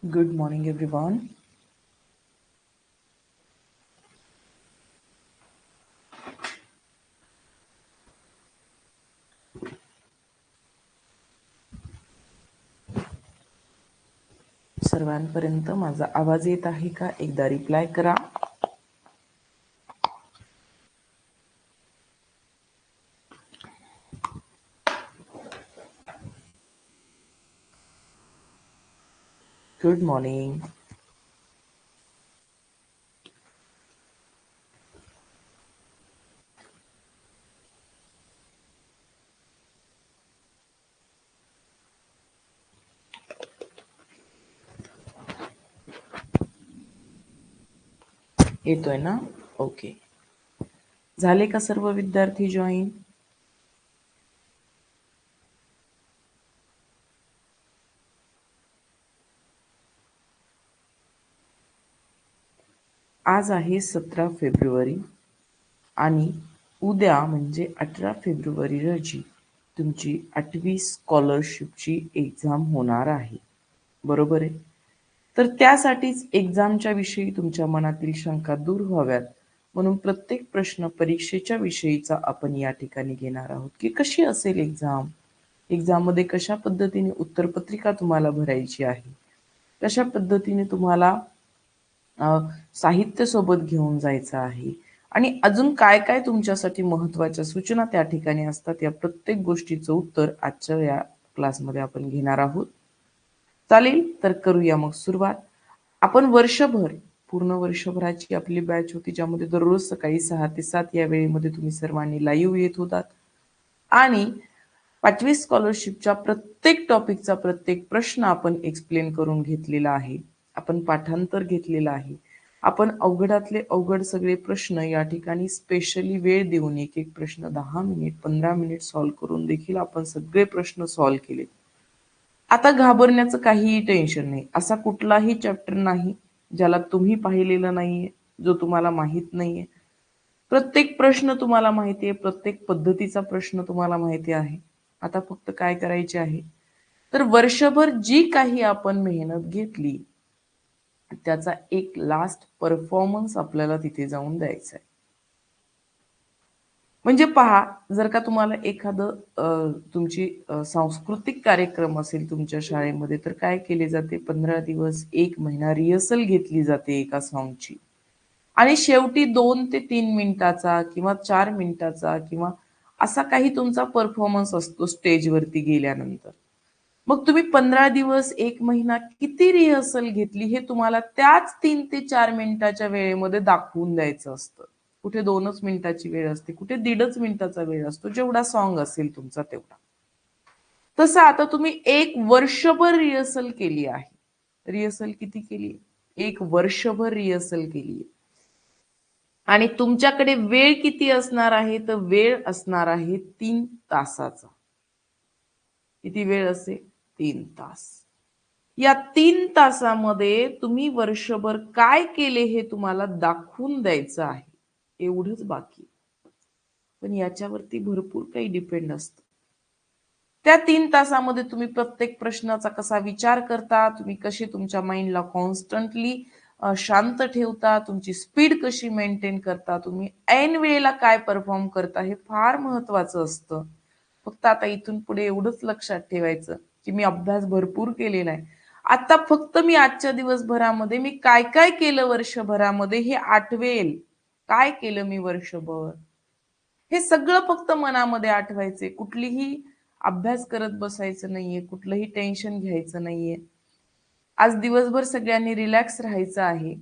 Good morning, everyone. सर्वांपर्यंत माझा आवाज येत आहे का? एकदा रिप्लाय करा. Good morning. येतोय ना? ओके. झाले का सर्व विद्यार्थी जॉईन? आज आहे 17 फेब्रुवारी आणि उद्या म्हणजे 18 फेब्रुवारी रोजी तुमची 8वी स्कॉलरशिपची एक्झाम होणार आहे. बरोबर आहे? तर त्यासाठीच एक्झामच्या विषयी तुमच्या मनातील शंका दूर व्हाव्यात म्हणून प्रत्येक प्रश्न परीक्षेच्या विषयीचा आपण या ठिकाणी घेणार आहोत की कशी असेल एक्झाम, एक्झाममध्ये कशा पद्धतीने उत्तरपत्रिका तुम्हाला भरायची आहे, कशा पद्धतीने तुम्हाला साहित्य सोबत घेऊन जायचं आहे आणि अजून काय काय तुमच्यासाठी महत्त्वाच्या सूचना त्या ठिकाणी असतात, या प्रत्येक गोष्टीचं उत्तर आजच्या या क्लासमध्ये आपण घेणार आहोत. चालेल, तर करूया मग सुरुवात. आपण वर्षभर, पूर्ण वर्षभराची आपली बॅच होती ज्यामध्ये दररोज सकाळी 6 ते 7 या वेळेमध्ये तुम्ही सर्वांनी लाईव्ह येत होतात आणि 5वी स्कॉलरशिपच्या प्रत्येक टॉपिकचा प्रत्येक प्रश्न आपण एक्सप्लेन करून घेतलेला आहे. आपण पाठांतर घेतलेलं आहे. आपण अवघडातले अवघड सगळे प्रश्न या ठिकाणी स्पेशली वेळ देऊन एक एक प्रश्न 10 मिनिट 15 मिनिट सॉल्व्ह करून देखील आपण सगळे प्रश्न सॉल्व्ह केले. आता घाबरण्याचं काहीही टेन्शन नाही. असा कुठलाही चॅप्टर नाही ज्याला तुम्ही पाहिलेलं नाहीये, जो तुम्हाला माहित नाहीये. प्रत्येक प्रश्न तुम्हाला माहिती आहे, प्रत्येक पद्धतीचा प्रश्न तुम्हाला माहिती आहे. आता फक्त काय करायचे आहे, तर वर्षभर जी काही आपण मेहनत घेतली त्याचा एक लास्ट परफॉर्मन्स आपल्याला तिथे जाऊन द्यायचा आहे. म्हणजे पहा, जर का तुम्हाला एखादं तुमची सांस्कृतिक कार्यक्रम असेल तुमच्या शाळेमध्ये, तर काय केले जाते, 15 दिवस 1 महिना रिहर्सल घेतली जाते एका सॉन्गची आणि शेवटी 2 ते 3 मिनिटाचा किंवा 4 मिनिटाचा किंवा असा काही तुमचा परफॉर्मन्स असतो स्टेजवरती गेल्यानंतर. मग तुम्ही 15 दिवस 1 महिना किती रिहर्सल घेतली हे तुम्हाला त्याच 3 ते 4 मिनिटाच्या वेळेमध्ये दाखवून द्यायचं असतं. कुठे 2च मिनिटाची वेळ असते, कुठे 1.5 मिनिटाचा वेळ असतो, जेवढा सॉन्ग असेल तुमचा तेवढा. तसं आता तुम्ही 1 वर्षभर रिहर्सल केली आहे. रिहर्सल किती केली? 1 वर्षभर रिहर्सल केली आणि तुमच्याकडे वेळ किती असणार आहे? तर वेळ असणार आहे 3 तासाचा. किती वेळ असेल? 3 तास. या 3 तासामध्ये तुम्ही वर्षभर काय केले हे तुम्हाला दाखवून द्यायचं आहे. एवढंच बाकी. पण याच्यावरती भरपूर काही डिपेंड असतं. त्या 3 तासामध्ये तुम्ही प्रत्येक प्रश्नाचा कसा विचार करता, तुम्ही कशी तुमच्या माइंडला कॉन्स्टंटली शांत ठेवता, तुमची स्पीड कशी मेंटेन करता, तुम्ही ऐन वेळेला काय परफॉर्म करता, हे फार महत्वाचं असतं. फक्त आता इथून पुढे एवढंच लक्षात ठेवायचं की मी अभ्यास भरपूर केलेला आहे. आता फक्त मी आजच्या दिवसभरामध्ये मी काय काय केलं वर्षभरामध्ये हे आठवेल. काय केलं मी वर्षभर, हे सगळं फक्त मनामध्ये आठवायचे. कुठलीही अभ्यास करत बसायचं नाहीये, कुठलंही टेन्शन घ्यायचं नाहीये. आज दिवसभर सगळ्यांनी रिलॅक्स राहायचं आहे.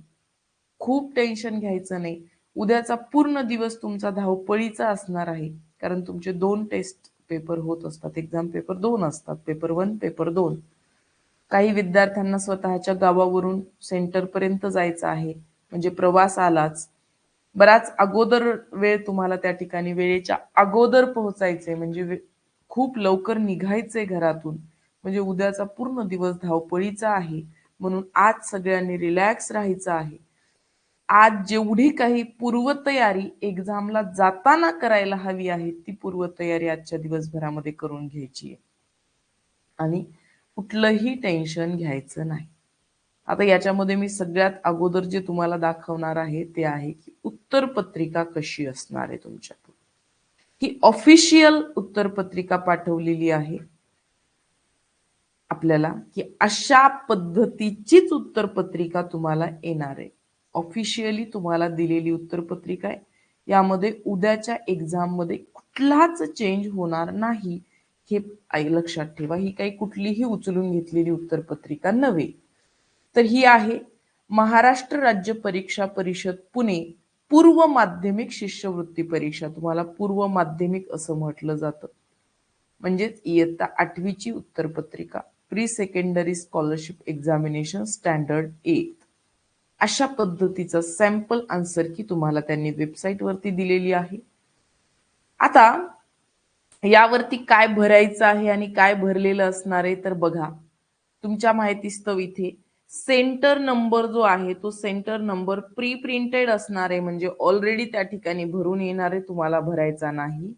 खूप टेन्शन घ्यायचं नाही. उद्याचा पूर्ण दिवस तुमचा धावपळीचा असणार आहे. कारण तुमचे 2 टेस्ट पेपर होत असतात. एक्झाम पेपर 2 असतात. Paper 1, paper 2. काही विद्यार्थ्यांना स्वतःच्या गावावरून सेंटरपर्यंत जायचं आहे. म्हणजे प्रवास आलाच. बराच अगोदर वेळ तुम्हाला त्या ठिकाणी वेळेच्या अगोदर पोहोचायचंय म्हणजे खूप लवकर निघायचंय घरातून. म्हणजे उद्याचा पूर्ण दिवस धावपळीचा आहे. म्हणून आज सगळ्यांनी रिलॅक्स राहायचं आहे. आज जेवढी काही पूर्वतयारी एक्झामला जाताना करायला हवी आहे, ती पूर्वतयारी आजच्या दिवसभरामध्ये करून घ्यायची आहे. आणि कुठलंही टेन्शन घ्यायचं नाही. आता याच्यामध्ये मी सगळ्यात अगोदर जे तुम्हाला दाखवणार आहे ते आहे की उत्तरपत्रिका कशी असणार आहे तुमच्याकडून. ही ऑफिशियल उत्तरपत्रिका पाठवलेली आहे आपल्याला, की अशा पद्धतीचीच उत्तरपत्रिका तुम्हाला येणार आहे. ऑफिशियली तुम्हाला दिलेली उत्तरपत्रिका आहे. यामध्ये उद्याच्या एक्झाम मध्ये कुठलाच चेंज होणार नाही, हे लक्षात ठेवा. ही काही कुठलीही उचलून घेतलेली उत्तरपत्रिका नव्हे. तर ही आहे महाराष्ट्र राज्य परीक्षा परिषद पुणे पूर्व माध्यमिक शिष्यवृत्ती परीक्षा. तुम्हाला पूर्व माध्यमिक असं म्हटलं जातं. म्हणजेच इयत्ता 8वीची उत्तरपत्रिका, pre secondary scholarship examination standard 8. अशा पद्धतीचं सॅम्पल आन्सर की तुम्हाला त्यांनी वेबसाईट वरती दिलेली आहे. आता यावरती काय भरायचं आहे आणि काय भरलेलं असणार आहे तर बघा, तुमच्या माहितीस्तव इथे सेंटर नंबर जो आहे तो सेंटर नंबर प्री प्रिंटेड असणार आहे, म्हणजे ऑलरेडी त्या ठिकाणी भरून येणार आहे, तुम्हाला भरायचा नाही.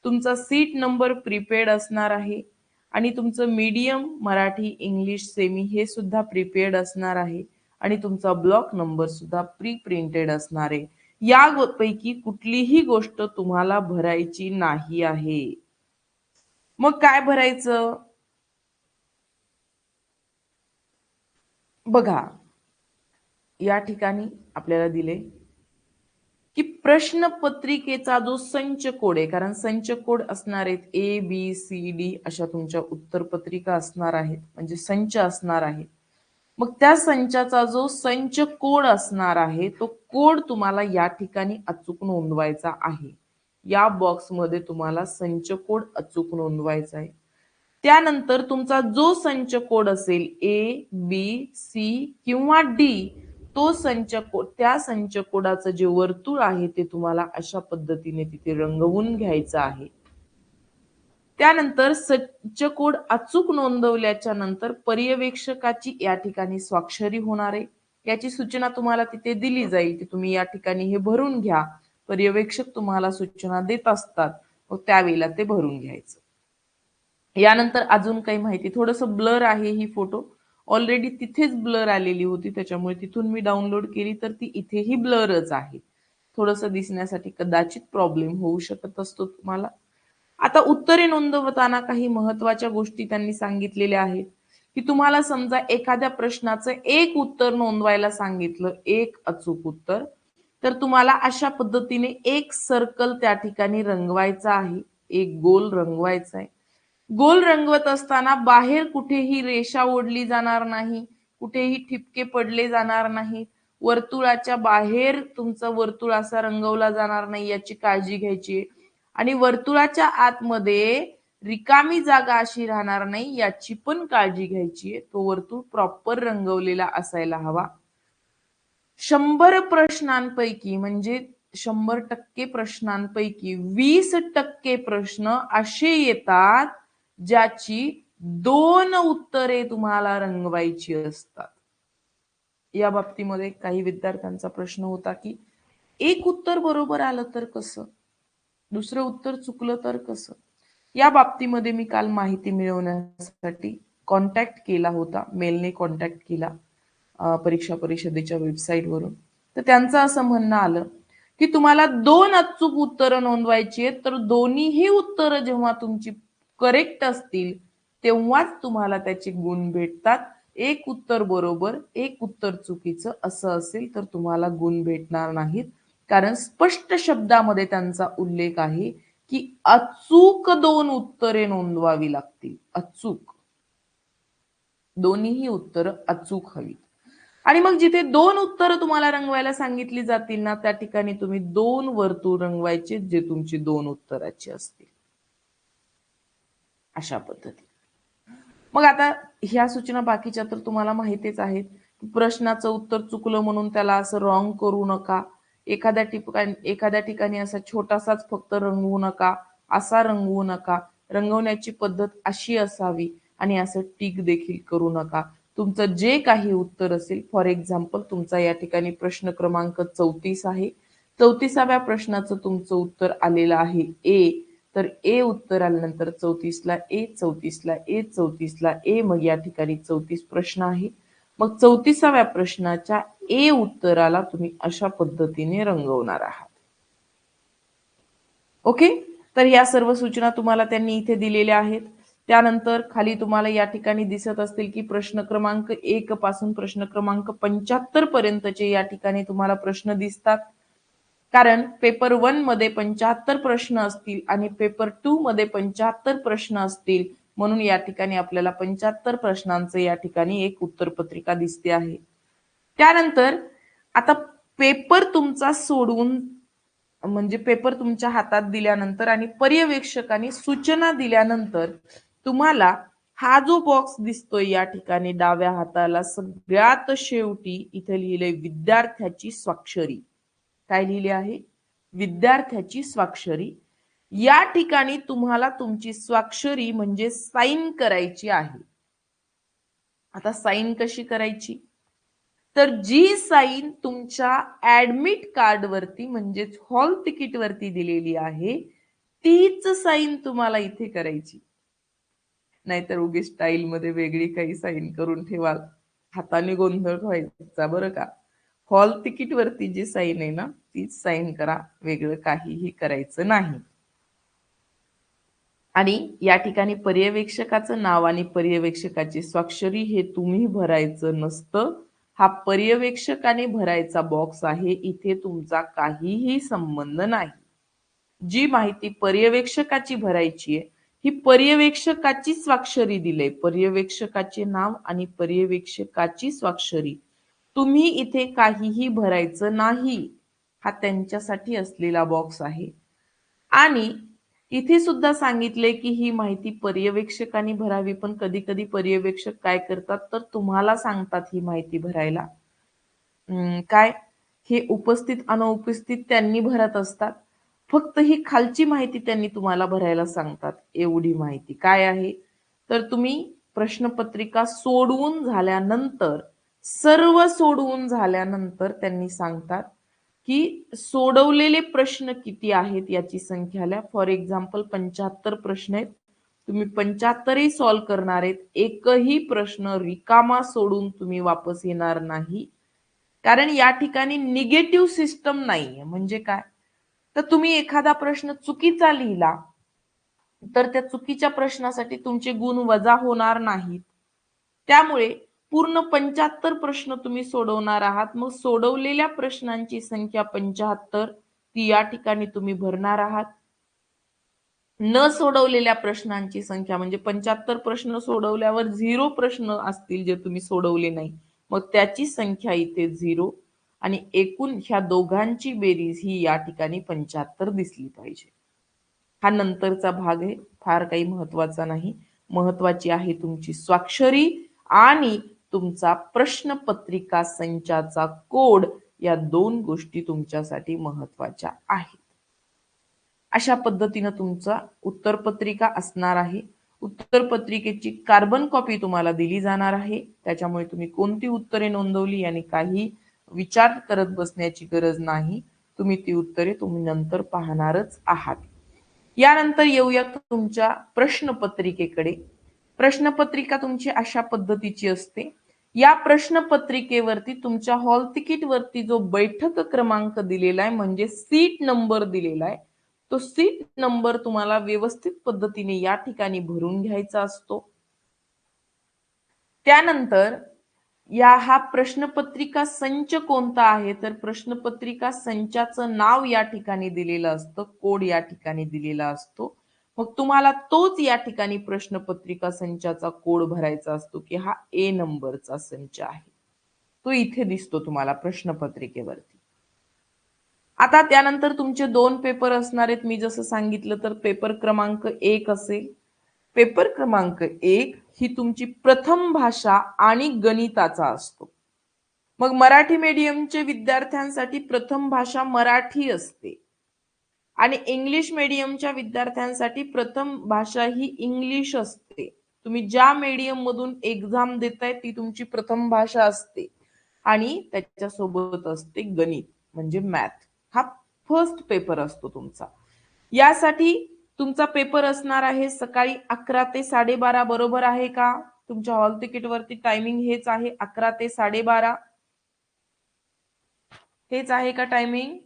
तुमचा सीट नंबर प्रीपेड असणार आहे आणि तुमचं मीडियम मराठी इंग्लिश सेमी हे सुद्धा प्रीपेड असणार आहे आणि तुमचा ब्लॉक नंबर सुद्धा प्री प्रिंटेड असणार आहे. यापैकी कुठलीही गोष्ट तुम्हाला भरायची नाही आहे. मग काय भरायचं बघा, या ठिकाणी आपल्याला दिले की प्रश्नपत्रिकेचा जो संच कोड आहे, कारण संच कोड असणार आहेत ABCD अशा तुमच्या उत्तरपत्रिका असणार आहेत, म्हणजे संच असणार आहे. मग त्या संचाचा जो संच कोड असणार आहे तो कोड तुम्हाला या ठिकाणी अचूक नोंदवायचा आहे. या बॉक्समध्ये तुम्हाला संच कोड अचूक नोंदवायचा आहे. त्यानंतर तुमचा जो संच कोड असेल ABC किंवा D, तो संच कोड, त्या संच कोडाचं जे वर्तुळ आहे ते तुम्हाला अशा पद्धतीने तिथे रंगवून घ्यायचं आहे. त्यानंतर संच कोड अचूक नोंदवल्याच्या नंतर पर्यवेक्षकाची या ठिकाणी स्वाक्षरी होणार आहे. याची सूचना तुम्हाला तिथे दिली जाईल की तुम्ही या ठिकाणी हे भरून घ्या. पर्यवेक्षक तुम्हाला सूचना देत असतात, मग त्यावेळेला ते भरून घ्यायचं. यानंतर अजून काही माहिती, थोडंसं ब्लर आहे ही फोटो, ऑलरेडी तिथेच ब्लर आलेली होती त्याच्यामुळे तिथून मी डाउनलोड केली तर ती इथेही ब्लरच आहे. थोडंसं दिसण्यासाठी कदाचित प्रॉब्लेम होऊ शकत असतो तुम्हाला. आता उत्तरे नोंदवताना काही महत्वाच्या गोष्टी त्यांनी सांगितलेल्या आहेत की तुम्हाला समजा एखाद्या प्रश्नाचं एक उत्तर नोंदवायला सांगितलं, एक अचूक उत्तर, तर तुम्हाला अशा पद्धतीने एक सर्कल त्या ठिकाणी रंगवायचा आहे, एक गोल रंगवायचा आहे. गोल रंगवत असताना बाहेर कुठेही रेषा ओढली जाणार नाही, कुठेही ठिपके पडले जाणार नाहीत, वर्तुळाच्या बाहेर तुमचं वर्तुळ असा रंगवला जाणार नाही याची काळजी घ्यायची आहे. आणि वर्तुळाच्या आतमध्ये रिकामी जागा अशी राहणार नाही याची पण काळजी घ्यायची आहे. तो वर्तुळ प्रॉपर रंगवलेला असायला हवा. 100 प्रश्नांपैकी म्हणजे 100% प्रश्नांपैकी 20% प्रश्न असे येतात ज्याची 2 उत्तरे तुम्हाला रंगवायची असतात. या बाबतीमध्ये काही विद्यार्थ्यांचा प्रश्न होता की एक उत्तर बरोबर आलं तर कसं, दुसरं उत्तर चुकलं तर कसं. या बाबतीमध्ये मी काल माहिती मिळवण्यासाठी कॉन्टॅक्ट केला होता, मेलने कॉन्टॅक्ट केला परीक्षा परिषदेच्या वेबसाईटवरून. तर त्यांचं असं म्हणणं आलं की तुम्हाला 2 अचूक उत्तरं नोंदवायची आहेत, तर दोन्हीही उत्तरं जेव्हा तुमची करेक्ट असतील तेव्हाच तुम्हाला त्याचे गुण भेटतात. एक उत्तर बरोबर, एक उत्तर चुकीचं असं असेल तर तुम्हाला गुण भेटणार नाहीत, कारण स्पष्ट शब्दामध्ये त्यांचा उल्लेख आहे की अचूक 2 उत्तरे नोंदवावी लागतील. अचूक दोन्हीही उत्तरं अचूक हवीत. आणि मग जिथे 2 उत्तरं तुम्हाला रंगवायला सांगितली जातील ना, त्या ठिकाणी तुम्ही 2 वर्तुळ रंगवायचे जे तुमची 2 उत्तराची असतील. अशा पद्धती. मग आता ह्या सूचना बाकीच्या तर तुम्हाला माहितीच आहेत. प्रश्नाचं उत्तर चुकलं म्हणून त्याला असं रॉंग करू नका. एखाद्या ठिकाणी असा छोटासाच फक्त रंगवू नका, असा रंगवू नका. रंगवण्याची पद्धत अशी असावी आणि असं टिक देखील करू नका. तुमचं जे काही उत्तर असेल, फॉर एक्झाम्पल तुमचा या ठिकाणी प्रश्न क्रमांक 34 आहे. 34व्या प्रश्नाचं तुमचं उत्तर आलेलं आहे ए. तर ए उत्तर आल्यानंतर 34ला ए, 34ला ए, 34ला ए, मग या ठिकाणी 34 प्रश्न आहे. मग 34व्या प्रश्नाच्या ए उत्तराला तुम्ही अशा पद्धतीने रंगवणार आहात. ओके, तर या सर्व सूचना तुम्हाला त्यांनी इथे दिलेल्या आहेत. त्यानंतर खाली तुम्हाला या ठिकाणी दिसत असतील की प्रश्न क्रमांक 1 पासून प्रश्न क्रमांक 75 पर्यंतचे या ठिकाणी तुम्हाला प्रश्न दिसतात. कारण पेपर 1 मध्ये 75 प्रश्न असतील आणि पेपर 2 मध्ये 75 प्रश्न असतील, म्हणून या ठिकाणी आपल्याला 75 प्रश्नांचे या ठिकाणी एक उत्तरपत्रिका दिसते आहे. त्यानंतर आता पेपर तुमचा सोडून म्हणजे पेपर तुमच्या हातात दिल्यानंतर आणि पर्यवेक्षकाने सूचना दिल्यानंतर तुम्हाला हा जो बॉक्स दिसतोय या ठिकाणी डाव्या हाताला सगळ्यात शेवटी इथे लिहिले विद्यार्थ्याची स्वाक्षरी. काय लिहिले आहे? विद्यार्थ्याची स्वाक्षरी. या ठिकाणी तुम्हाला तुमची स्वाक्षरी म्हणजे साइन करायची आहे. आता साइन कशी करायची? तर जी साइन तुमच्या ऍडमिट कार्ड वरती म्हणजेच हॉल तिकीट वरती दिलेली आहे तीच साइन तुम्हाला इथे करायची. नाहीतर उगी स्टाईल मध्ये वेगळी काही साइन करून ठेवाल, हाताने गोंधळ व्हायचा बरं का. हॉल तिकीट वरती जी साइन आहे ना तीच साइन करा, वेगळं काहीही करायचं नाही. आणि या ठिकाणी पर्यवेक्षकाचं नाव आणि पर्यवेक्षकाची स्वाक्षरी हे तुम्ही भरायचं नसतं. हा पर्यवेक्षकाने भरायचा बॉक्स आहे, इथे तुमचा काहीही संबंध नाही. जी माहिती पर्यवेक्षकाची भरायची आहे ही पर्यवेक्षकाची स्वाक्षरी दिले, पर्यवेक्षकाचे नाव आणि पर्यवेक्षकाची स्वाक्षरी. तुम्ही इथे काहीही भरायचं नाही, हा त्यांच्यासाठी असलेला बॉक्स आहे. आणि इथे सुद्धा सांगितले की ही माहिती पर्यवेक्षकाने भरावी, पण कधी कधी पर्यवेक्षक काय करतात तर तुम्हाला सांगतात ही माहिती भरायला. काय हे उपस्थित अनुपस्थित त्यांनी भरत असतात, फक्त ही खालची माहिती त्यांनी तुम्हाला भरायला सांगतात. एवढी माहिती काय आहे तर तुम्ही प्रश्नपत्रिका सोडवून झाल्यानंतर, सर्व सोडवून झाल्यानंतर त्यांनी सांगतात की सोडवलेले प्रश्न किती आहेत याची संख्या लिहा. फॉर एक्झाम्पल 75 प्रश्न आहेत, तुम्ही 75ही सॉल्व्ह करणार आहेत. एकही प्रश्न रिकामा सोडून तुम्ही वापस येणार नाही, कारण या ठिकाणी निगेटिव्ह सिस्टम नाहीये. म्हणजे काय तर तुम्ही एखादा प्रश्न चुकीचा लिहिला तर त्या चुकीच्या प्रश्नासाठी तुमचे गुण वजा होणार नाहीत. त्यामुळे पूर्ण 75 प्रश्न तुम्ही सोडवणार आहात. मग सोडवलेल्या प्रश्नांची संख्या 75 ती या ठिकाणी तुम्ही भरणार आहात. न सोडवलेल्या प्रश्नांची संख्या म्हणजे 75 प्रश्न सोडवल्यावर 0 प्रश्न असतील जे तुम्ही सोडवले नाही, मग त्याची संख्या इथे 0 आणि एकूण ह्या दोघांची बेरीज ही या ठिकाणी 75 दिसली पाहिजे. हा नंतरचा भाग आहे, फार काही महत्वाचा नाही. महत्वाची आहे तुमची स्वाक्षरी आणि तुमचा प्रश्नपत्रिका संचाचा कोड. या दोन गोष्टी तुमच्यासाठी महत्वाच्या आहेत. अशा पद्धतीने तुमचा उत्तरपत्रिका असणार आहे. उत्तरपत्रिकेची कार्बन कॉपी तुम्हाला दिली जाणार आहे, त्याच्यामुळे तुम्ही कोणती उत्तरे नोंदवली आणि काही विचार करत बसण्याची गरज नाही. तुम्ही ती उत्तरे तुम्ही नंतर पाहणारच आहात. यानंतर येऊया तुमच्या प्रश्नपत्रिकेकडे. प्रश्नपत्रिका तुमची अशा पद्धतीची असते. या प्रश्नपत्रिकेवरती तुमच्या हॉल तिकीट वरती जो बैठक क्रमांक दिलेला आहे म्हणजे सीट नंबर दिलेला आहे, तो सीट नंबर तुम्हाला व्यवस्थित पद्धतीने या ठिकाणी भरून घ्यायचा असतो. त्यानंतर हा प्रश्नपत्रिका संच कोणता आहे तर प्रश्नपत्रिका संचाचं नाव या ठिकाणी दिलेलं असतं, कोड या ठिकाणी दिलेला असतो. मग तुम्हाला तोच या ठिकाणी प्रश्नपत्रिका संचाचा कोड भरायचा असतो की हा ए नंबरचा संच आहे, तो इथे दिसतो तुम्हाला प्रश्नपत्रिकेवरती. आता त्यानंतर तुमचे 2 पेपर असणार आहेत. मी जसं सांगितलं तर पेपर क्रमांक 1 असेल. पेपर क्रमांक 1 ही तुमची प्रथम भाषा आणि गणिताचा असतो. मग मराठी मीडियमचे विद्यार्थ्यांसाठी प्रथम भाषा मराठी असते आणि इंग्लिश मीडियमच्या विद्यार्थ्यांसाठी प्रथम भाषा ही इंग्लिश असते. तुम्ही ज्या मीडियम मधून एक्झाम देताय ती तुमची प्रथम भाषा असते आणि त्याच्यासोबत असते गणित म्हणजे मॅथ. हा फर्स्ट पेपर असतो तुमचा. यासाठी तुमचा पेपर असणार आहे सकाळी 11 ते 12:30, बरोबर आहे का? तुमच्या हॉल तिकीट वरती टायमिंग हेच आहे 11 ते 12:30. हेच आहे का टायमिंग?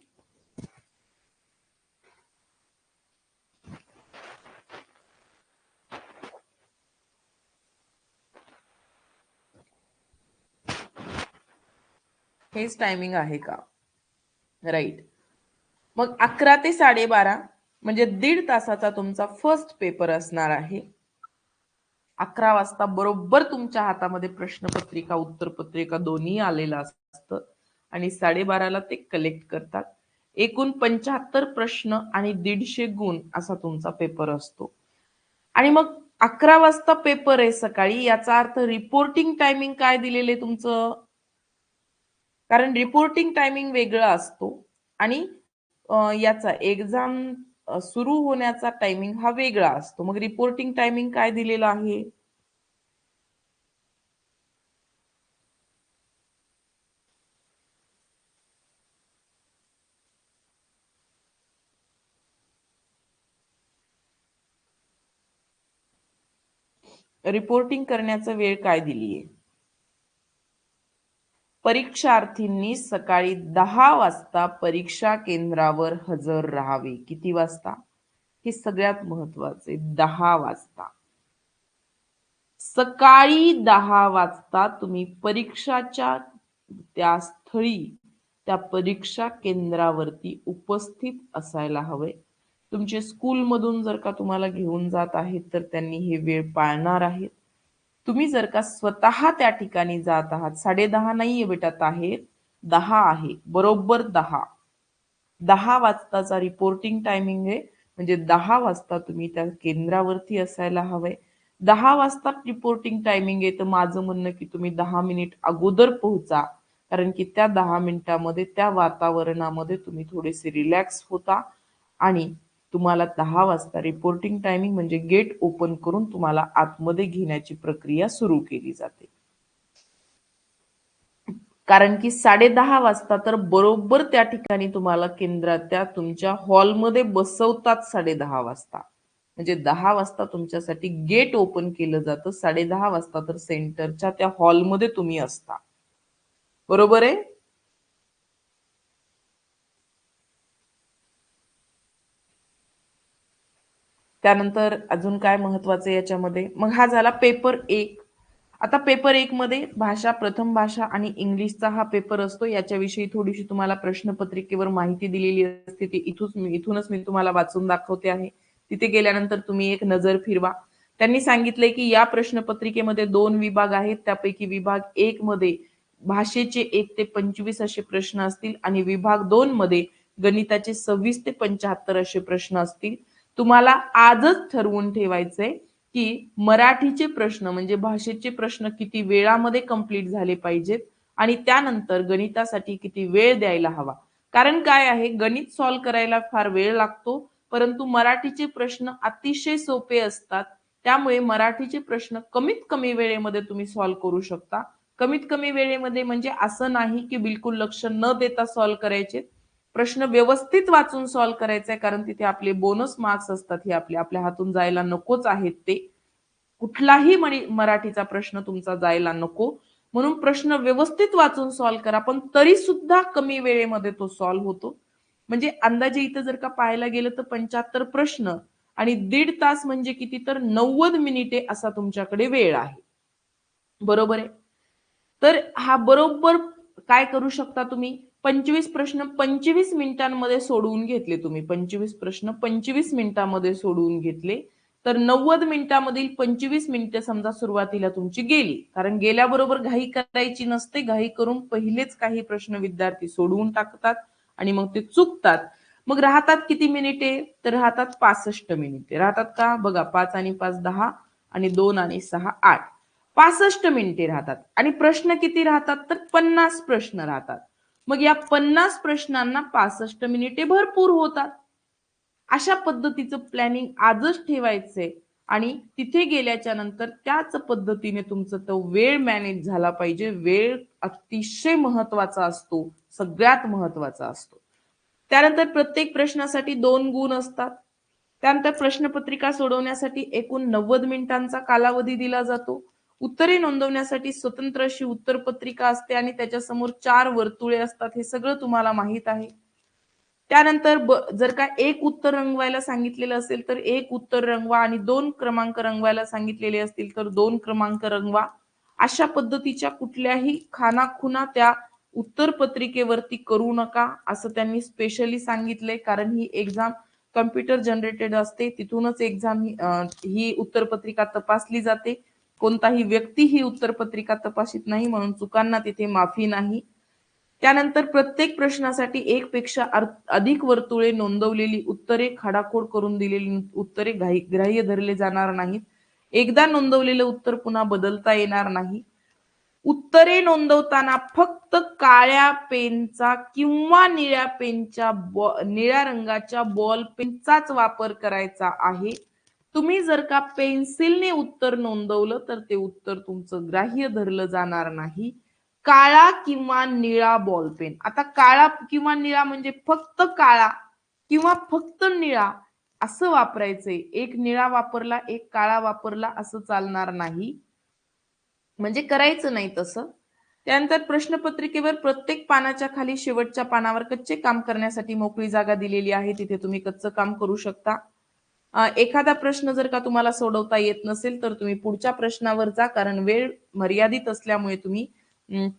हेच टायमिंग आहे का? राईट. मग 11 ते 12:30 म्हणजे 1.5 तासाचा तुमचा फर्स्ट पेपर असणार आहे. 11 वाजता बरोबर तुमच्या हातामध्ये प्रश्नपत्रिका उत्तरपत्रिका दोन्ही आलेलं असतं आणि 12:30ला ते कलेक्ट करतात. एकूण 75 प्रश्न आणि 150 गुण असा तुमचा पेपर असतो. आणि मग 11 वाजता पेपर आहे सकाळी, याचा अर्थ रिपोर्टिंग टायमिंग काय दिलेलं आहे तुमचं? कारण रिपोर्टिंग टायमिंग वेगळा असतो आणि याचा एक्झाम सुरू होण्याचा टायमिंग हा वेगळा असतो. मग रिपोर्टिंग टायमिंग काय दिलेला आहे? रिपोर्टिंग करण्याचा वेळ काय दिली आहे? परीक्षार्थींनी सकाळी 10 वाजता परीक्षा केंद्रावर हजर राहावे. किती वाजता? हे सगळ्यात महत्वाचे, 10 वाजता. सकाळी 10 वाजता तुम्ही परीक्षाच्या त्या स्थळी, त्या परीक्षा केंद्रावरती उपस्थित असायला हवे. तुमचे स्कूलमधून जर का तुम्हाला घेऊन जात आहेत तर त्यांनी हे वेळ पाळणार आहेत. तुम्ही जर का स्वतः त्या ठिकाणी जात आहात, 10:30 नाहीये बेटा आहेत, 10 आहे, बरोबर 10. 10 वाजताचा रिपोर्टिंग टायमिंग आहे, म्हणजे 10 वाजता तुम्ही त्या केंद्रावरती असायला हवंय. 10 वाजता रिपोर्टिंग टायमिंग आहे, तर माझं म्हणणं की तुम्ही 10 मिनिट अगोदर पोहोचा, कारण की त्या 10 मिनिटामध्ये त्या वातावरणामध्ये तुम्ही थोडेसे रिलॅक्स होता आणि तुम्हाला 10 वाजता रिपोर्टिंग टायमिंग म्हणजे गेट ओपन करून तुम्हाला आतमध्ये घेण्याची प्रक्रिया सुरू केली जाते. कारण की 10:30 वाजता तर बरोबर त्या ठिकाणी तुम्हाला केंद्रात त्या तुमच्या हॉलमध्ये बसवतात 10:30 वाजता. म्हणजे 10 वाजता तुमच्यासाठी गेट ओपन केलं जातं. 10:30 वाजता तर सेंटरच्या त्या हॉलमध्ये तुम्ही असता. बरोबर आहे? त्यानंतर अजून काय महत्वाचं याच्यामध्ये? मग हा झाला पेपर 1. आता पेपर 1 मध्ये भाषा, प्रथम भाषा आणि इंग्लिशचा हा पेपर असतो. याच्याविषयी थोडीशी तुम्हाला प्रश्नपत्रिकेवर माहिती दिलेली असते. ती इथूनच मी तुम्हाला वाचून दाखवते आहे. तिथे गेल्यानंतर तुम्ही एक नजर फिरवा. त्यांनी सांगितलंय की या प्रश्नपत्रिकेमध्ये 2 विभाग आहेत. त्यापैकी विभाग 1 मध्ये भाषेचे 1 ते 25 असे प्रश्न असतील आणि विभाग 2 मध्ये गणिताचे 26 ते 75 असे प्रश्न असतील. तुम्हाला आजच ठरवून ठेवायचंय की मराठीचे प्रश्न म्हणजे भाषेचे प्रश्न किती वेळामध्ये कंप्लीट झाले पाहिजेत आणि त्यानंतर गणितासाठी किती वेळ द्यायला हवा. कारण काय आहे, गणित सॉल्व्ह करायला फार वेळ लागतो, परंतु मराठीचे प्रश्न अतिशय सोपे असतात. त्यामुळे मराठीचे प्रश्न कमीत कमी वेळेमध्ये तुम्ही सॉल्व्ह करू शकता. कमीत कमी वेळेमध्ये म्हणजे असं नाही की बिलकुल लक्ष न देता सॉल्व्ह करायचे. प्रश्न व्यवस्थित वाचून सॉल्व्ह करायचा आहे, कारण तिथे आपले बोनस मार्क्स असतात. हे आपल्या हातून जायला नकोच आहेत ते. कुठलाही मराठीचा प्रश्न तुमचा जायला नको, म्हणून प्रश्न व्यवस्थित वाचून सॉल्व्ह करा, पण तरी सुद्धा कमी वेळेमध्ये तो सॉल्व्ह होतो. म्हणजे अंदाजे इथं जर का पाहायला गेलं तर 75 प्रश्न आणि 1.5 तास म्हणजे किती, तर 90 मिनिटे असा तुमच्याकडे वेळ आहे. बरोबर आहे? तर हा बरोबर काय करू शकता तुम्ही, 25 प्रश्न 25 मिनिटांमध्ये सोडवून घेतले तुम्ही. 25 प्रश्न 25 मिनिटांमध्ये सोडवून घेतले. तर 90 मिनिटामधील 25 मिनिटं समजा सुरुवातीला तुमची गेली. कारण गेल्याबरोबर घाई करायची नसते. घाई करून पहिलेच काही प्रश्न विद्यार्थी सोडवून टाकतात आणि मग ते चुकतात. मग राहतात किती मिनिटे? तर राहतात 65 मिनिटे. राहतात का? बघा, 5 आणि 5 10 आणि 2 आणि 6 8. 65 मिनिटे राहतात आणि प्रश्न किती राहतात, तर 50 प्रश्न राहतात. मग या 50 प्रश्नांना 65 मिनिटे भरपूर होतात. अशा पद्धतीचं प्लॅनिंग आजच ठेवायचंय आणि तिथे गेल्याच्या नंतर त्याच पद्धतीने तुमचं तो वेळ मॅनेज झाला पाहिजे. वेळ अतिशय महत्वाचा असतो, सगळ्यात महत्वाचा असतो. त्यानंतर प्रत्येक प्रश्नासाठी 2 गुण असतात. त्यानंतर प्रश्नपत्रिका सोडवण्यासाठी एकूण 90 मिनिटांचा कालावधी दिला जातो. उत्तरे नोंदवण्यासाठी स्वतंत्र अशी उत्तरपत्रिका असते आणि त्याच्यासमोर 4 वर्तुळे असतात, हे सगळं तुम्हाला माहित आहे. त्यानंतर जर का एक उत्तर रंगवायला सांगितलेलं असेल तर एक उत्तर रंगवा आणि 2 क्रमांक रंगवायला सांगितलेले असतील तर 2 क्रमांक रंगवा. अशा पद्धतीच्या कुठल्याही खानाखुणा त्या उत्तर पत्रिकेवरती करू नका असं त्यांनी स्पेशली सांगितलंय, कारण ही एक्झाम कम्प्युटर जनरेटेड असते. तिथूनच एक्झाम ही उत्तरपत्रिका तपासली जाते. कोणताही व्यक्ती ही उत्तरपत्रिका तपासित नाही, म्हणून चुकांना तिथे माफी नाही. त्यानंतर प्रत्येक प्रश्नासाठी एक पेक्षा अधिक वर्तुळे नोंदवलेली उत्तरे खाडाखोड करून दिलेली उत्तरे ग्राह्य धरले जाणार नाहीत. एकदा नोंदवलेलं उत्तर पुन्हा बदलता येणार नाही. उत्तरे नोंदवताना फक्त काळ्या पेनचा किंवा निळ्या रंगाच्या बॉल पेनचाच वापर करायचा आहे. तुम्ही जर का पेन्सिलने उत्तर नोंदवलं तर ते उत्तर तुमचं ग्राह्य धरलं जाणार नाही. काळा किंवा निळा बॉल पेन. आता काळा किंवा निळा म्हणजे फक्त काळा किंवा फक्त निळा असं वापरायचंय. एक निळा वापरला, एक काळा वापरला असं चालणार नाही. म्हणजे करायचं नाही तसं. त्यानंतर प्रश्नपत्रिकेवर प्रत्येक पानाच्या खाली शेवटच्या पानावर कच्चे काम करण्यासाठी मोकळी जागा दिलेली आहे. तिथे तुम्ही कच्चं काम करू शकता. एखादा प्रश्न जर का तुम्हाला सोडवता येत नसेल तर तुम्ही पुढच्या प्रश्नावर जा, कारण वेळ मर्यादित असल्यामुळे तुम्ही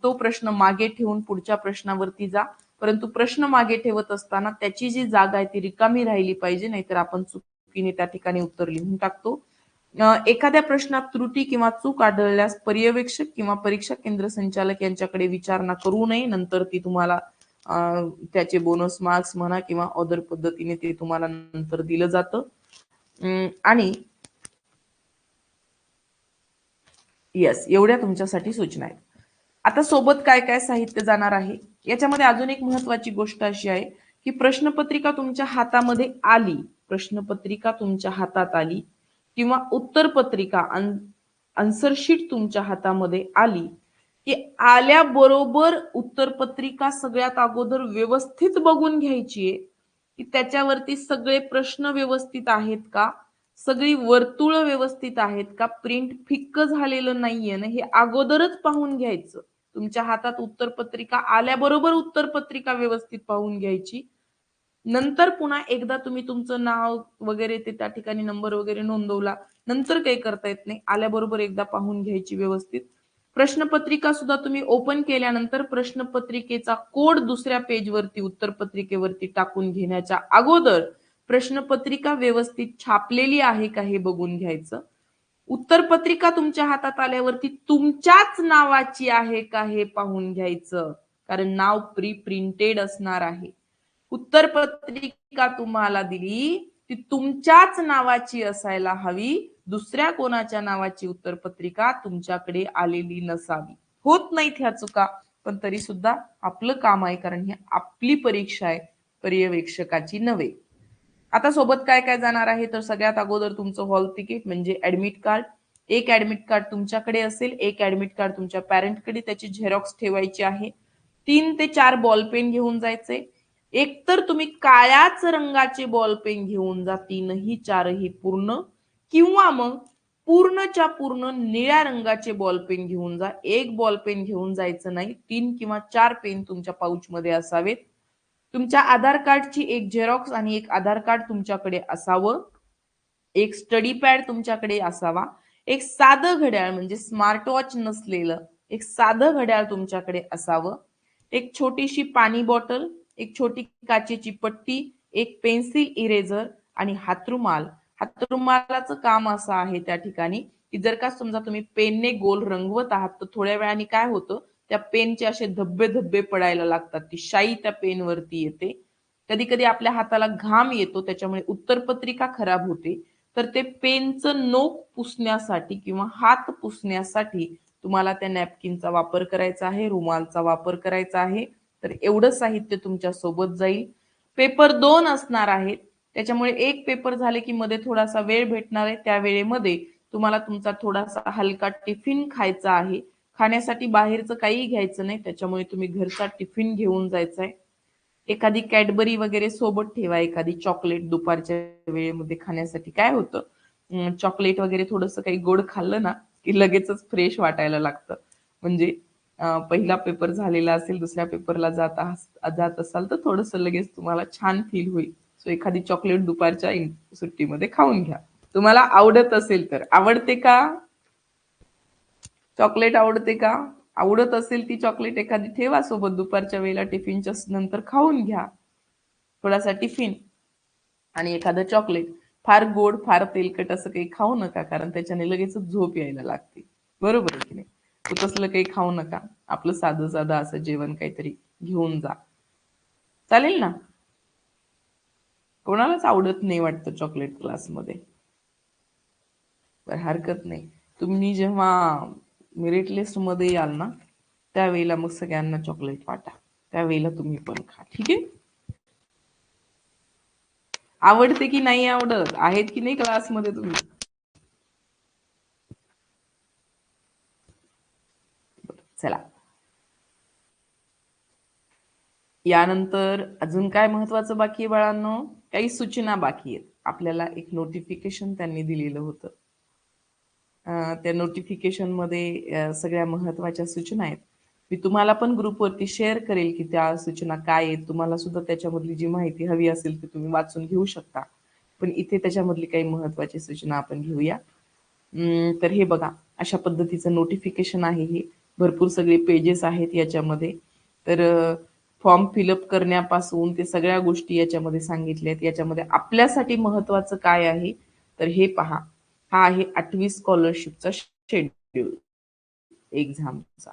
तो प्रश्न मागे ठेवून पुढच्या प्रश्नावरती जा. परंतु प्रश्न मागे ठेवत असताना त्याची जी जागा आहे ती रिकामी राहिली पाहिजे, नाहीतर आपण चुकीने त्या ठिकाणी उत्तर लिहून टाकतो. एखाद्या प्रश्नात त्रुटी किंवा चूक आढळल्यास पर्यवेक्षक किंवा परीक्षा केंद्र संचालक यांच्याकडे विचारणा करू नये. नंतर ती तुम्हाला त्याचे बोनस मार्क्स म्हणा किंवा अदर पद्धतीने ते तुम्हाला नंतर दिलं जातं. आणि येस, एवढ्या तुमच्यासाठी सूचना आहेत. आता सोबत काय काय साहित्य जाणार आहे याच्यामध्ये अजून एक महत्वाची गोष्ट अशी आहे की प्रश्नपत्रिका तुमच्या हातात आली किंवा उत्तरपत्रिका आन्सर शीट तुमच्या हातामध्ये आली की आल्याबरोबर उत्तरपत्रिका सगळ्यात अगोदर व्यवस्थित बघून घ्यायची आहे की त्याच्यावरती सगळे प्रश्न व्यवस्थित आहेत का, सगळी वर्तुळ व्यवस्थित आहेत का, प्रिंट फिक्क झालेलं नाहीये ना, हे अगोदरच पाहून घ्यायचं. तुमच्या हातात उत्तरपत्रिका आल्याबरोबर उत्तरपत्रिका व्यवस्थित पाहून घ्यायची. नंतर पुन्हा एकदा तुम्ही तुमचं नाव वगैरे ते त्या ठिकाणी नंबर वगैरे नोंदवला, नंतर काही करता येत नाही, आल्याबरोबर एकदा पाहून घ्यायची व्यवस्थित. प्रश्नपत्रिका सुद्धा तुम्ही ओपन केल्यानंतर प्रश्नपत्रिकेचा कोड दुसऱ्या पेजवरती उत्तरपत्रिकेवरती टाकून घेण्याच्या अगोदर प्रश्नपत्रिका व्यवस्थित छापलेली आहे का हे बघून घ्यायचं. उत्तरपत्रिका तुमच्या हातात आल्यावरती तुमच्याच नावाची आहे का हे पाहून घ्यायचं, कारण नाव प्री प्रिंटेड असणार आहे. उत्तरपत्रिका तुम्हाला दिली ती तुमच्याच नावाची असायला हवी, दुसऱ्या कोणाच्या नावाची उत्तरपत्रिका तुमच्याकडे आलेली नसावी. होत नाहीत ह्या चुका, पण तरी सुद्धा आपलं काम आहे, कारण ही आपली परीक्षा आहे, पर्यवेक्षकाची नव्हे. आता सोबत काय काय जाणार आहे तर सगळ्यात अगोदर तुमचं हॉल तिकीट म्हणजे ऍडमिट कार्ड. एक ऍडमिट कार्ड तुमच्याकडे असेल, एक ऍडमिट कार्ड तुमच्या पॅरेंटकडे, त्याची झेरॉक्स ठेवायची आहे. 3 ते 4 बॉल पेन घेऊन जायचे. एकतर तुम्ही काळ्याच रंगाचे बॉल पेन घेऊन जा, 3ही 4ही पूर्ण, किंवा मग पूर्णच्या पूर्ण निळ्या रंगाचे बॉल पेन घेऊन जा. एक बॉल पेन घेऊन जायचं नाही, 3 किंवा 4 पेन तुमच्या पाऊच मध्ये असावेत. तुमच्या आधार कार्डची एक झेरॉक्स आणि एक आधार कार्ड तुमच्याकडे असावं. एक स्टडी पॅड तुमच्याकडे असावा. एक साधं घड्याळ म्हणजे स्मार्ट वॉच नसलेलं एक साधं घड्याळ तुमच्याकडे असावं. एक छोटीशी पाणी बॉटल, एक छोटी काचेची पट्टी, एक पेन्सिल इरेझर आणि हातरुमाल. हातरुमालाचं काम असं आहे त्या ठिकाणी की जर का समजा तुम्ही पेनने गोल रंगवत आहात तर थोड्या वेळाने काय होतं, त्या पेनचे असे धब्बे धब्बे पडायला लागतात, ती शाई त्या पेनवरती येते. कधी कधी आपल्या हाताला घाम येतो, त्याच्यामुळे उत्तरपत्रिका खराब होते. तर ते पेनचं नोक पुसण्यासाठी किंवा हात पुसण्यासाठी तुम्हाला त्या नॅपकिनचा वापर करायचा आहे, रुमालचा वापर करायचा आहे. तर एवढं साहित्य तुमच्या सोबत जाईल. पेपर 2 असणार आहेत, त्याच्यामुळे एक पेपर झाले की मध्ये थोडासा वेळ भेटणार आहे. त्या वेळेमध्ये तुम्हाला तुमचा थोडासा हलका टिफिन खायचा आहे. खाण्यासाठी बाहेरचं काही घ्यायचं नाही, त्याच्यामुळे तुम्ही घरचा टिफिन घेऊन जायचा आहे. एखादी कॅडबरी वगैरे सोबत ठेवा, एखादी चॉकलेट दुपारच्या वेळेमध्ये खाण्यासाठी. काय होतं, चॉकलेट वगैरे थोडंसं काही गोड खाल्लं ना की लगेचच फ्रेश वाटायला लागतं. म्हणजे पहिला पेपर झालेला असेल, दुसऱ्या पेपरला जात असाल तर थोडंसं लगेच तुम्हाला छान फील होईल. सो एखादी चॉकलेट दुपारच्या सुट्टीमध्ये खाऊन घ्या. तुम्हाला आवडत असेल तर. आवडते का? चॉकलेट आवडते का? आवडत असेल ती चॉकलेट एखादी ठेवा सोबत, दुपारच्या वेळेला टिफिनच्या नंतर खाऊन घ्या. थोडासा टिफिन आणि एखादं चॉकलेट. फार गोड, फार तेलकट असं काही खाऊ नका, कारण त्याच्याने लगेचच झोप यायला लागते. बरोबर आहे की नाही? तर तसलं काही खाऊ नका. आपलं साधं साधं असं जेवण काहीतरी घेऊन जा. चालेल ना? कोणालाच आवडत नाही वाटतं चॉकलेट क्लासमध्ये. पण हरकत नाही. तुम्ही जेव्हा मेरिट लिस्टमध्ये याल ना, त्यावेळेला मग सगळ्यांना चॉकलेट वाटा. त्यावेळेला तुम्ही पण खा. ठीक आहे? आवडते की नाही आवडत? आहेत की नाही क्लासमध्ये तुम्ही? चला. यानंतर अजून काय महत्वाचं बाकी आहे बाळांनो? काही सूचना बाकी आहेत. आपल्याला एक नोटिफिकेशन त्यांनी दिलेलं होतं. त्या नोटिफिकेशनमध्ये सगळ्या महत्त्वाच्या सूचना आहेत. मी तुम्हाला पण ग्रुपवरती शेअर करेल की त्या सूचना काय आहेत. तुम्हाला सुद्धा त्याच्यामधली जी माहिती हवी असेल ती तुम्ही वाचून घेऊ शकता. पण इथे त्याच्यामधली काही महत्त्वाची सूचना आपण घेऊया. तर हे बघा, अशा पद्धतीचं नोटिफिकेशन आहे हे. भरपूर सगळे पेजेस आहेत याच्यामध्ये. तर फॉर्म फिलअप करण्यापासून ते सगळ्या गोष्टी याच्यामध्ये सांगितल्या आहेत. याच्यामध्ये आपल्यासाठी महत्त्वाचं काय आहे, तर हे पहा. हा आहे 8वी स्कॉलरशिपचा शेड्यूल एक्झामचा.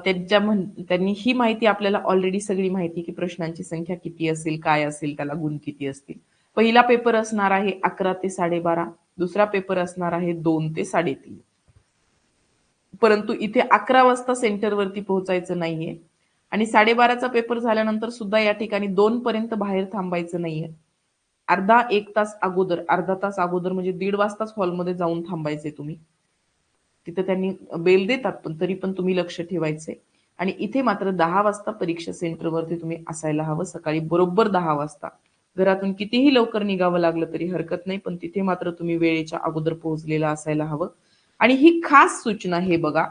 त्यांनी ही माहिती आपल्याला ऑलरेडी सगळी माहिती की प्रश्नांची संख्या किती असेल, काय असेल, त्याला गुण किती असतील. पहिला पेपर असणार आहे 11 ते 12:30. दुसरा पेपर असणार आहे 2 ते 3:30. परंतु इथे 11 वाजता सेंटरवरती पोहोचायचं नाहीये आणि 12:30चा पेपर झाल्यानंतर सुद्धा या ठिकाणी 2 पर्यंत बाहेर थांबायचं नाहीये. अर्धा तास अगोदर म्हणजे 1:30 वाजताच हॉलमध्ये जाऊन थांबायचे तुम्ही. तिथं त्यांनी बेल देतात, पण तरी पण तुम्ही लक्ष ठेवायचंय. आणि इथे मात्र 10 वाजता परीक्षा सेंटरवरती तुम्ही असायला हवं, सकाळी बरोबर 10 वाजता. घरातून कितीही लवकर निघावं लागलं तरी हरकत नाही, पण तिथे मात्र तुम्ही वेळेच्या अगोदर पोहोचलेला असायला हवं. आणि ही खास सूचना हे बघा,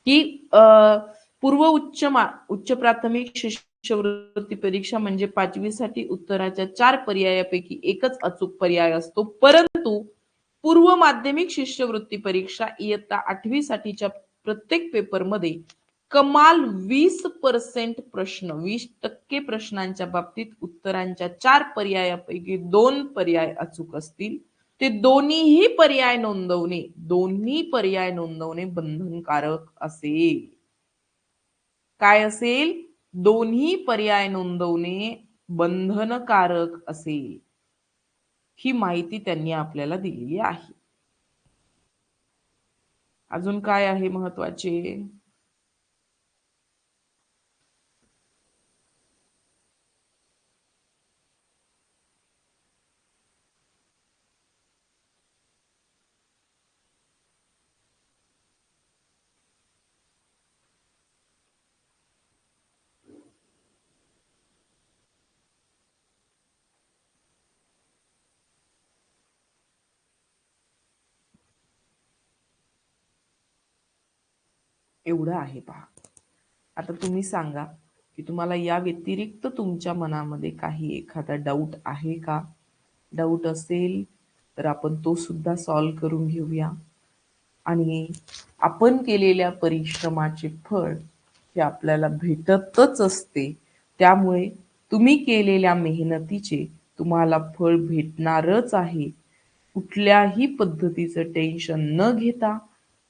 की पूर्व उच्च प्राथमिक शिष्यवृत्ती परीक्षा म्हणजे 5वी साठी उत्तराच्या 4 पर्यायापैकी एकच अचूक पर्याय असतो. परंतु पूर्व माध्यमिक शिष्यवृत्ती परीक्षा इयत्ता 8वी साठीच्या प्रत्येक पेपरमध्ये कमाल 20% प्रश्न, 20% प्रश्नांच्या बाबतीत उत्तरांच्या 4 पर्यायापैकी 2 पर्याय अचूक असतील. ते दोन्ही पर्याय नोंदवणे बंधनकारक असेल. काय असेल? दोन्ही पर्याय नोंदवणे बंधनकारक असेल. ही माहिती त्यांनी आपल्याला दिलेली आहे. अजून काय आहे महत्वाचे? एवढं आहे पहा. आता तुम्ही सांगा की तुम्हाला या व्यतिरिक्त तुमच्या मनामध्ये काही एखादा डाऊट आहे का? डाऊट असेल तर आपण तो सुद्धा सॉल्व्ह करून घेऊया. आणि आपण केलेल्या परिश्रमाचे फळ हे आपल्याला भेटतच असते. त्यामुळे तुम्ही केलेल्या मेहनतीचे तुम्हाला फळ भेटणारच आहे. कुठल्याही पद्धतीचं टेन्शन न घेता,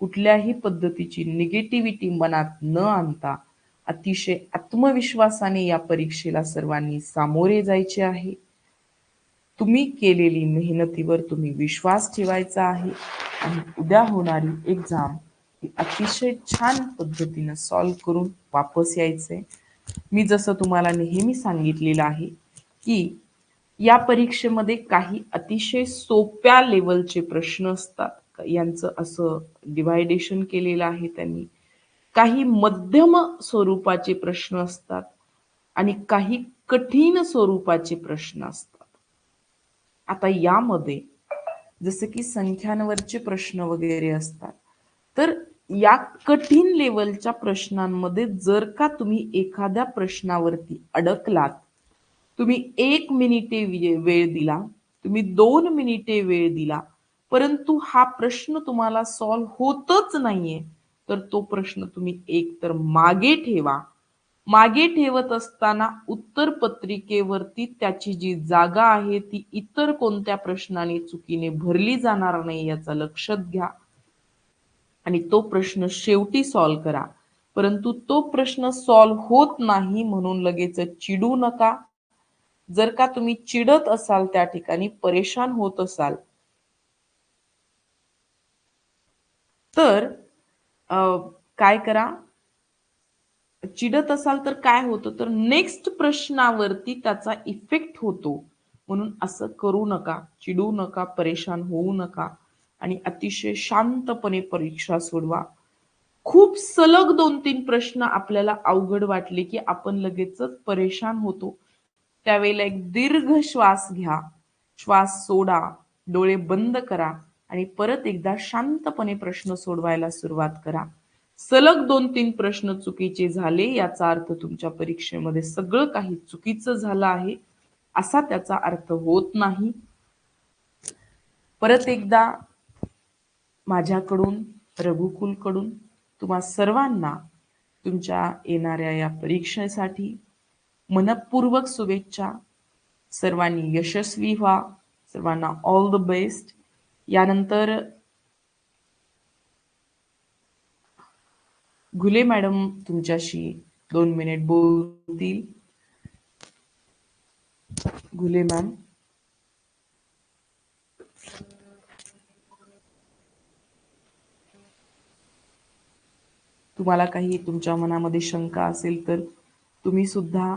कुठल्याही पद्धतीची निगेटिव्हिटी मनात न आणता अतिशय आत्मविश्वासाने या परीक्षेला सर्वांनी सामोरे जायचे आहे. तुम्ही केलेली मेहनतीवर तुम्ही विश्वास ठेवायचा आहे आणि उद्या होणारी एक्झाम ही अतिशय छान पद्धतीनं सॉल्व्ह करून वापस यायचंय. मी जसं तुम्हाला नेहमी सांगितलेलं आहे की या परीक्षेमध्ये काही अतिशय सोप्या लेवलचे प्रश्न असतात. यांचं असं डिव्हायडेशन केलेलं आहे त्यांनी. काही मध्यम स्वरूपाचे प्रश्न असतात आणि काही कठीण स्वरूपाचे प्रश्न असतात. आता यामध्ये जसे की संख्यांवरचे प्रश्न वगैरे असतात. तर या कठीण लेवलच्या प्रश्नांमध्ये जर का तुम्ही एखाद्या प्रश्नावरती अडकलात, तुम्ही 1 मिनिटे वेळ दिला, तुम्ही 2 मिनिटे वेळ दिला, परंतु हा प्रश्न तुम्हाला सॉल्व्ह होतच नाहीये, तर तो प्रश्न तुम्ही एकतर मागे ठेवा. मागे ठेवत असताना उत्तर पत्रिकेवरती त्याची जी जागा आहे ती इतर कोणत्या प्रश्नाने चुकीने भरली जाणार नाही याचा लक्षात घ्या आणि तो प्रश्न शेवटी सॉल्व्ह करा. परंतु तो प्रश्न सॉल्व्ह होत नाही म्हणून लगेच चिडू नका. जर का तुम्ही चिडत असाल, त्या ठिकाणी परेशान होत असाल, तर काय करा, चिडत असाल तर काय होतं, तर नेक्स्ट प्रश्नावरती त्याचा इफेक्ट होतो. म्हणून असं करू नका, चिडू नका, परेशान होऊ नका आणि अतिशय शांतपणे परीक्षा सोडवा. खूप सलग 2-3 प्रश्न आपल्याला अवघड वाटले की आपण लगेचच परेशान होतो. त्यावेळेला एक दीर्घ श्वास घ्या, श्वास सोडा, डोळे बंद करा आणि परत एकदा शांतपणे प्रश्न सोडवायला सुरुवात करा. सलग 2-3 प्रश्न चुकीचे झाले याचा अर्थ तुमच्या परीक्षेमध्ये सगळं काही चुकीचं झालं आहे, असा त्याचा अर्थ होत नाही. परत एकदा माझ्याकडून, रघुकुलकडून तुम्हा सर्वांना तुमच्या येणाऱ्या या परीक्षेसाठी मनपूर्वक शुभेच्छा. सर्वांनी यशस्वी व्हा. सर्वांना ऑल द बेस्ट. यानंतर घुले मॅडम तुमच्याशी 2 मिनिट बोलतील. घुले मॅम. तुम्हाला काही तुमच्या मनामध्ये शंका असेल तर तुम्ही सुद्धा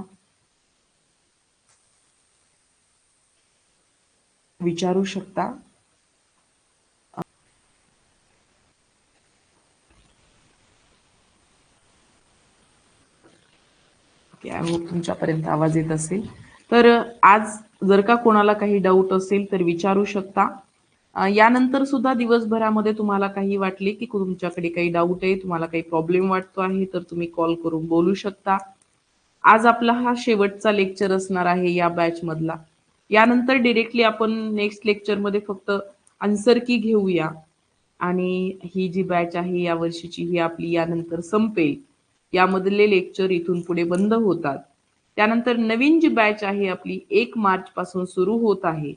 विचारू शकता. आय होप तुमच्यापर्यंत आवाज येत असेल. तर आज जर का कोणाला काही डाऊट असेल तर विचारू शकता. यानंतर सुद्धा दिवसभरामध्ये तुम्हाला काही वाटले की तुमच्याकडे काही डाऊट आहे, तुम्हाला काही प्रॉब्लेम वाटतो आहे, तर तुम्ही कॉल करून बोलू शकता. आज आपला हा शेवटचा लेक्चर असणार आहे या बॅच मधला. यानंतर डिरेक्टली आपण नेक्स्ट लेक्चरमध्ये फक्त आन्सर की घेऊया आणि ही जी बॅच आहे या वर्षीची ही आपली यानंतर संपेल. यामधले लेक्चर इथून पुढे बंद होतात. त्यानंतर नवीन जी बॅच आहे आपली 1 मार्च पासून सुरू होत आहे.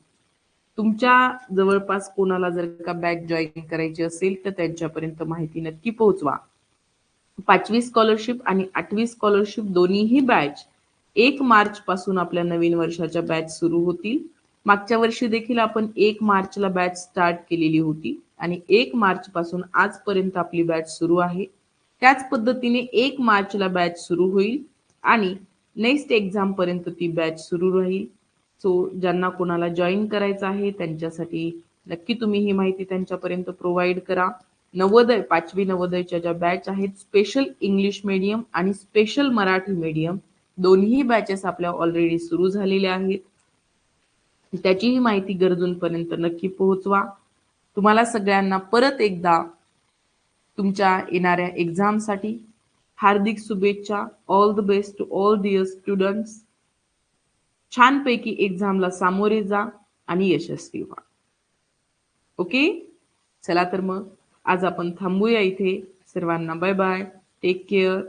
तुमच्या जवळपास कोणाला जर का बॅच जॉईन करायची असेल तर त्यांच्यापर्यंत माहिती नक्की पोहोचवा. 5वी स्कॉलरशिप आणि 8वी स्कॉलरशिप दोन्हीही बॅच 1 मार्च पासून आपल्या नवीन वर्षाच्या बॅच सुरू होतील. मागच्या वर्षी देखील आपण 1 मार्चला बॅच स्टार्ट केलेली होती आणि 1 मार्च पासून आजपर्यंत आपली बॅच सुरू आहे. त्याच पद्धतीने 1 मार्चला बॅच सुरू होईल आणि नेक्स्ट एक्झाम पर्यंत ती बॅच सुरू राहील. सो ज्यांना कोणाला जॉईन करायचं आहे त्यांच्यासाठी नक्की तुम्ही ही माहिती त्यांच्यापर्यंत प्रोव्हाइड करा. नवोदय 5वी नवोदयच्या ज्या बॅच आहेत, स्पेशल इंग्लिश मीडियम आणि स्पेशल मराठी मीडियम दोन्ही बॅचेस आपल्या ऑलरेडी सुरू झालेल्या आहेत. त्याचीही माहिती गरजूंपर्यंत नक्की पोहोचवा. तुम्हाला सगळ्यांना परत एकदा तुमच्या येणाऱ्या एक्झामसाठी हार्दिक शुभेच्छा. All the best to all dear students. छानपैकी एक्झामला सामोरे जा आणि यशस्वी व्हा. ओके, चला तर मग आज आपण थांबूया इथे. सर्वांना बाय बाय, टेक केअर.